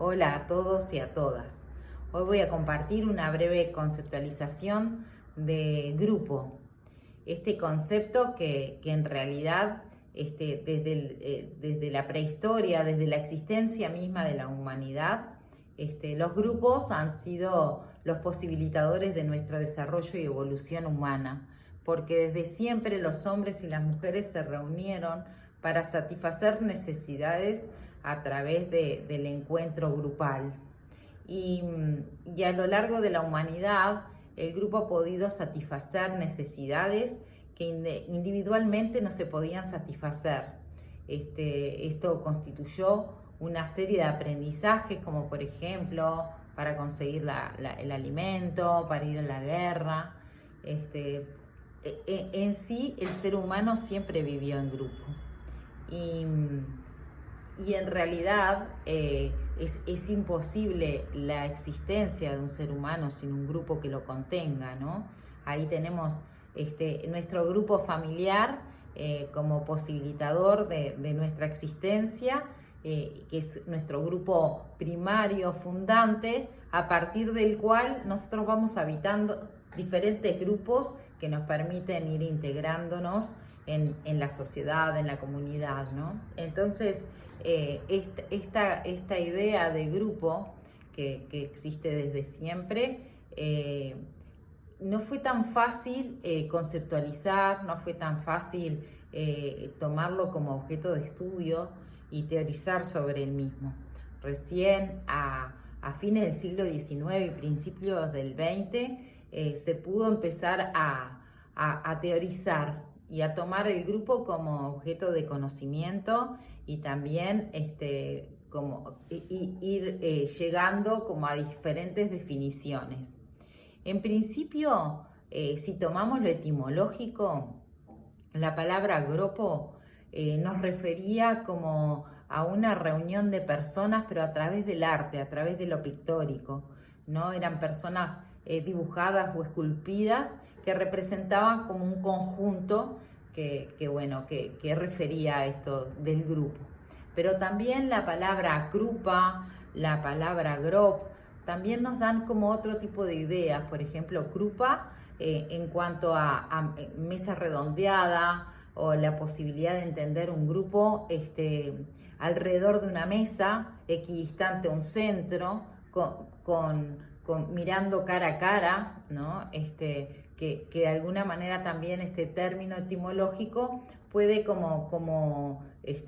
Hola a todos y a todas. Hoy voy a compartir una breve conceptualización de grupo. Este concepto que en realidad desde la prehistoria, desde la existencia misma de la humanidad, los grupos han sido los posibilitadores de nuestro desarrollo y evolución humana, porque desde siempre los hombres y las mujeres se reunieron para satisfacer necesidades a través del encuentro grupal. Y, y a lo largo de la humanidad, el grupo ha podido satisfacer necesidades que individualmente no se podían satisfacer. Esto constituyó una serie de aprendizajes, como por ejemplo, para conseguir el alimento, para ir a la guerra. En sí, el ser humano siempre vivió en grupo. Y en realidad es imposible la existencia de un ser humano sin un grupo que lo contenga, ¿no? Ahí tenemos nuestro grupo familiar como posibilitador de nuestra existencia, que es nuestro grupo primario, fundante, a partir del cual nosotros vamos habitando diferentes grupos que nos permiten ir integrándonos en la sociedad, en la comunidad, ¿no? Entonces, esta idea de grupo que existe desde siempre, no fue tan fácil conceptualizar, no fue tan fácil tomarlo como objeto de estudio y teorizar sobre el mismo. Recién a fines del siglo XIX y principios del XX se pudo empezar a teorizar y a tomar el grupo como objeto de conocimiento y también como ir llegando como a diferentes definiciones. En principio, si tomamos lo etimológico, la palabra grupo nos refería como a una reunión de personas, pero a través del arte, a través de lo pictórico, ¿no? Eran personas dibujadas o esculpidas que representaban como un conjunto que refería a esto del grupo. Pero también la palabra grupa, la palabra grop, también nos dan como otro tipo de ideas. Por ejemplo, grupa en cuanto a mesa redondeada o la posibilidad de entender un grupo alrededor de una mesa, equidistante a un centro, mirando cara a cara, ¿no? Que de alguna manera también este término etimológico puede como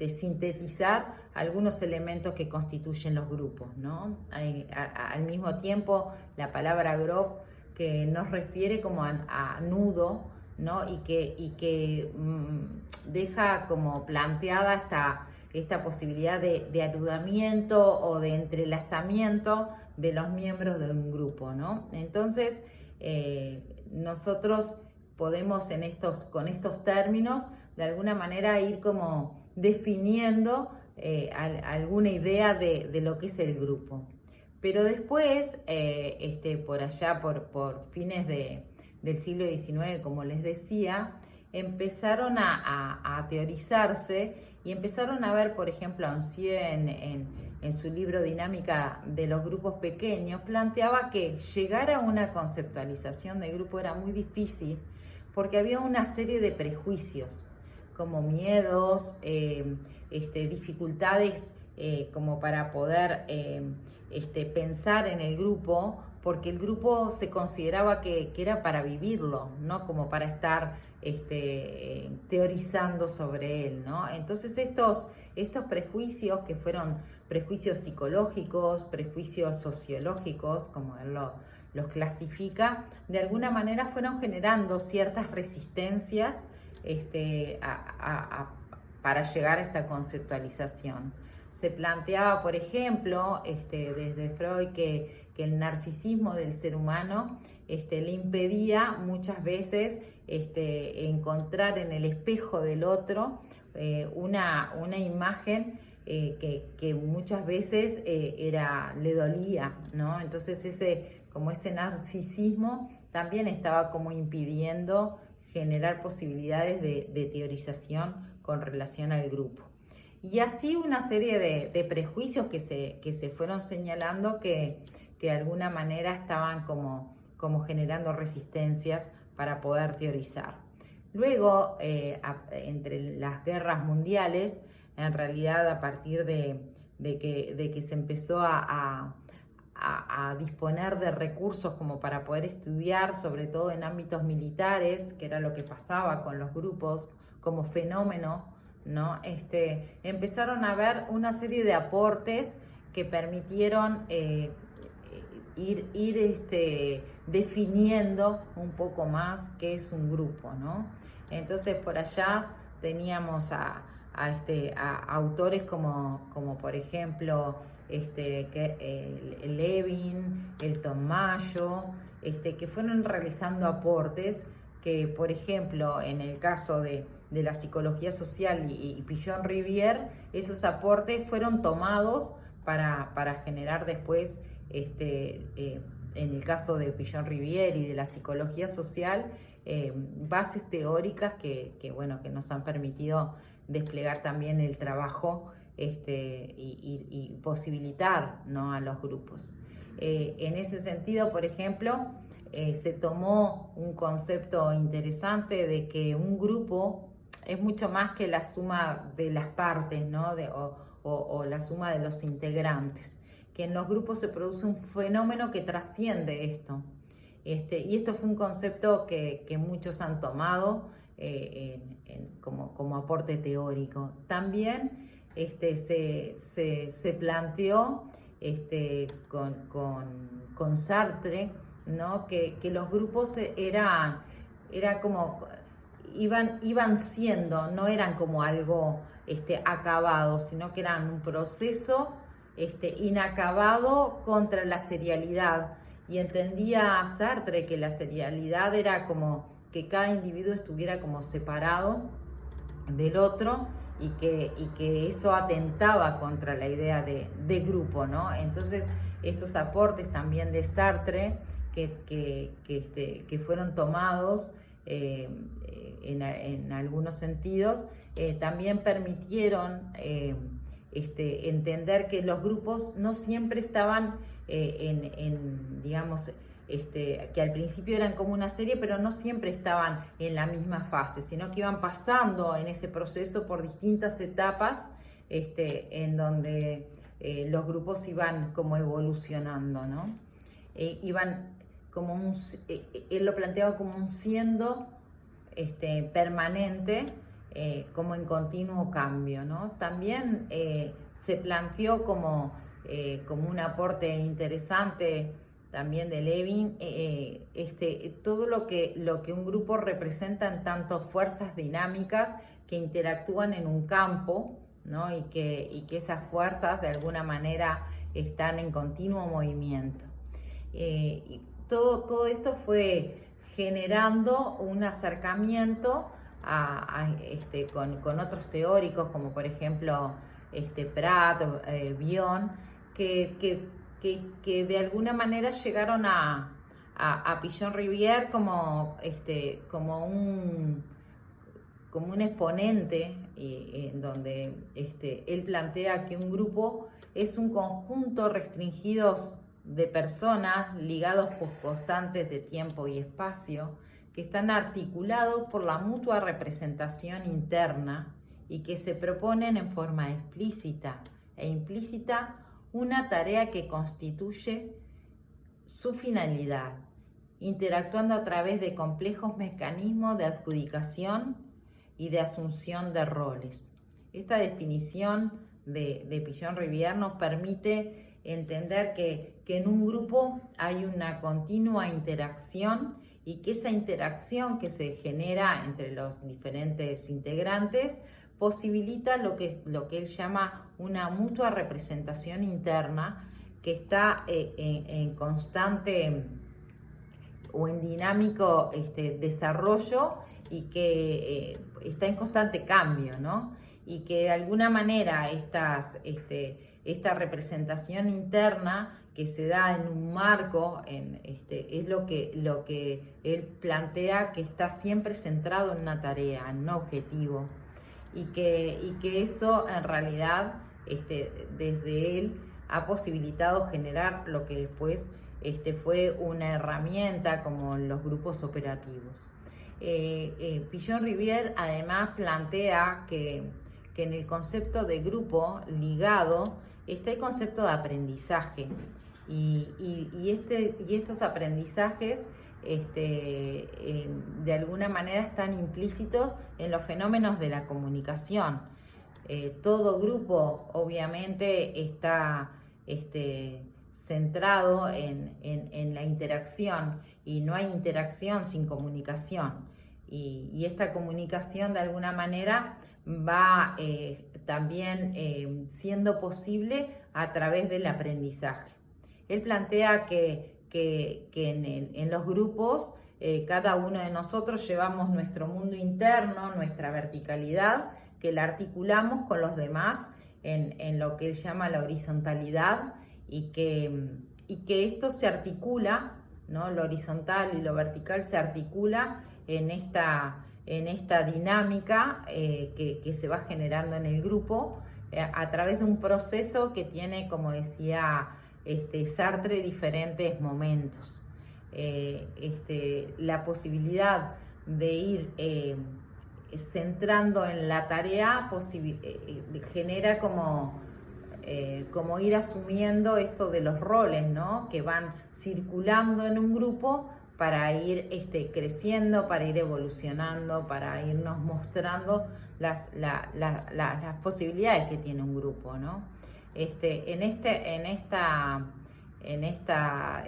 sintetizar algunos elementos que constituyen los grupos, ¿no? Al mismo tiempo, la palabra grop que nos refiere como a nudo, ¿no? Y que deja como planteada esta posibilidad de anudamiento o de entrelazamiento de los miembros de un grupo, ¿no? Entonces, nosotros podemos con estos términos de alguna manera ir como definiendo alguna idea de lo que es el grupo. Pero después, por allá, por fines del siglo XIX, como les decía, empezaron a teorizarse y empezaron a ver, por ejemplo, Ancién en su libro Dinámica de los grupos pequeños, planteaba que llegar a una conceptualización de grupo era muy difícil porque había una serie de prejuicios, como miedos, dificultades como para poder pensar en el grupo, porque el grupo se consideraba que era para vivirlo, no como para estar teorizando sobre él, ¿no? Entonces estos prejuicios, que fueron prejuicios psicológicos, prejuicios sociológicos, como él los clasifica, de alguna manera fueron generando ciertas resistencias para llegar a esta conceptualización. Se planteaba, por ejemplo, desde Freud que el narcisismo del ser humano le impedía muchas veces encontrar en el espejo del otro una imagen que muchas veces le dolía, ¿no? Entonces ese narcisismo también estaba como impidiendo generar posibilidades de teorización con relación al grupo. Y así una serie de prejuicios que se fueron señalando que de alguna manera estaban como generando resistencias para poder teorizar. Luego, entre las guerras mundiales, en realidad a partir de que se empezó a disponer de recursos como para poder estudiar, sobre todo en ámbitos militares, que era lo que pasaba con los grupos como fenómeno, ¿no? Empezaron a haber una serie de aportes que permitieron ir definiendo un poco más qué es un grupo, ¿no? Entonces por allá teníamos a autores como por ejemplo Levin, Elton Mayo, que fueron realizando aportes que, por ejemplo, en el caso de la psicología social y Pigeon-Rivière, esos aportes fueron tomados para generar después, en el caso de Pigeon-Rivière y de la psicología social, bases teóricas que nos han permitido desplegar también el trabajo y posibilitar, ¿no?, a los grupos. En ese sentido, por ejemplo, se tomó un concepto interesante de que un grupo es mucho más que la suma de las partes, ¿no?, o la suma de los integrantes, que en los grupos se produce un fenómeno que trasciende esto. Y esto fue un concepto que muchos han tomado como aporte teórico. También se planteó con Sartre, ¿no?, que los grupos era como iban siendo, no eran como algo acabado, sino que eran un proceso inacabado contra la serialidad. Y entendía Sartre que la serialidad era como que cada individuo estuviera como separado del otro y que eso atentaba contra la idea de grupo, ¿no? Entonces estos aportes también de Sartre que fueron tomados en algunos sentidos, también permitieron entender que los grupos no siempre estaban digamos, que al principio eran como una serie, pero no siempre estaban en la misma fase, sino que iban pasando en ese proceso por distintas etapas, en donde los grupos iban como evolucionando, ¿no? Iban como él lo planteaba como un siendo permanente, como en continuo cambio, ¿no? También se planteó como un aporte interesante también de Levin, todo lo que un grupo representa en tanto fuerzas dinámicas que interactúan en un campo, ¿no? Y que esas fuerzas de alguna manera están en continuo movimiento. Y todo esto fue generando un acercamiento con otros teóricos, como por ejemplo Prat, Bion, que de alguna manera llegaron a Pigeon-Rivière como un exponente, en donde él plantea que un grupo es un conjunto restringido de personas ligados por constantes de tiempo y espacio, que están articulados por la mutua representación interna y que se proponen en forma explícita e implícita una tarea que constituye su finalidad, interactuando a través de complejos mecanismos de adjudicación y de asunción de roles. Esta definición de Pigeon-Rivière nos permite entender que en un grupo hay una continua interacción y que esa interacción que se genera entre los diferentes integrantes posibilita lo que él llama una mutua representación interna que está en constante o en dinámico desarrollo y que está en constante cambio, ¿no? Y que de alguna manera esta representación interna que se da en un marco, es lo que él plantea, que está siempre centrado en una tarea, en un objetivo. y que eso en realidad desde él ha posibilitado generar lo que después fue una herramienta como los grupos operativos. Pigeon-Rivière además plantea que en el concepto de grupo ligado está el concepto de aprendizaje y estos aprendizajes de alguna manera están implícitos en los fenómenos de la comunicación. Todo grupo obviamente está centrado en la interacción, y no hay interacción sin comunicación, y esta comunicación de alguna manera va también siendo posible a través del aprendizaje. Él plantea que en los grupos cada uno de nosotros llevamos nuestro mundo interno, nuestra verticalidad, que la articulamos con los demás en lo que él llama la horizontalidad, y que esto se articula, ¿no? Lo horizontal y lo vertical se articula en esta dinámica que se va generando en el grupo a través de un proceso que tiene, como decía Sartre, diferentes momentos. La posibilidad de ir centrando en la tarea genera como ir asumiendo esto de los roles, ¿no? Que van circulando en un grupo para ir creciendo, para ir evolucionando, para irnos mostrando las posibilidades que tiene un grupo, ¿no? En esta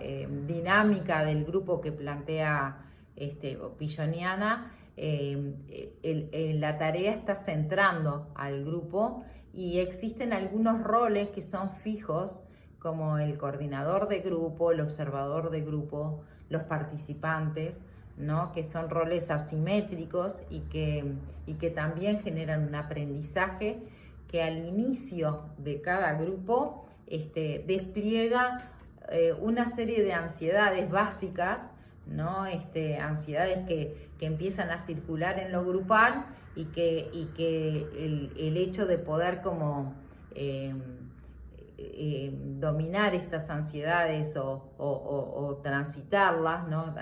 dinámica del grupo que plantea Pigeoniana, la tarea está centrando al grupo, y existen algunos roles que son fijos, como el coordinador de grupo, el observador de grupo, los participantes, ¿no? Que son roles asimétricos y que también generan un aprendizaje que al inicio de cada grupo despliega una serie de ansiedades básicas, ¿no? Ansiedades que empiezan a circular en lo grupal, y que el hecho de poder como dominar estas ansiedades o transitarlas, ¿no?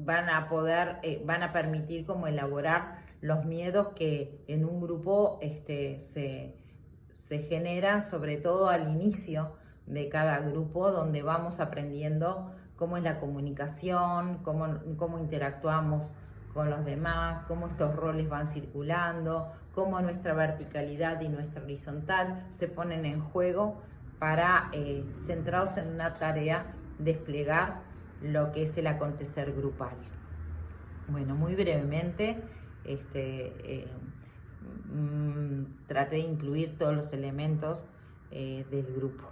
Van a permitir como elaborar los miedos que en un grupo se generan, sobre todo al inicio de cada grupo, donde vamos aprendiendo cómo es la comunicación, cómo interactuamos con los demás, cómo estos roles van circulando, cómo nuestra verticalidad y nuestra horizontal se ponen en juego para, centrados en una tarea, desplegar lo que es el acontecer grupal. Bueno, muy brevemente, traté de incluir todos los elementos del grupo.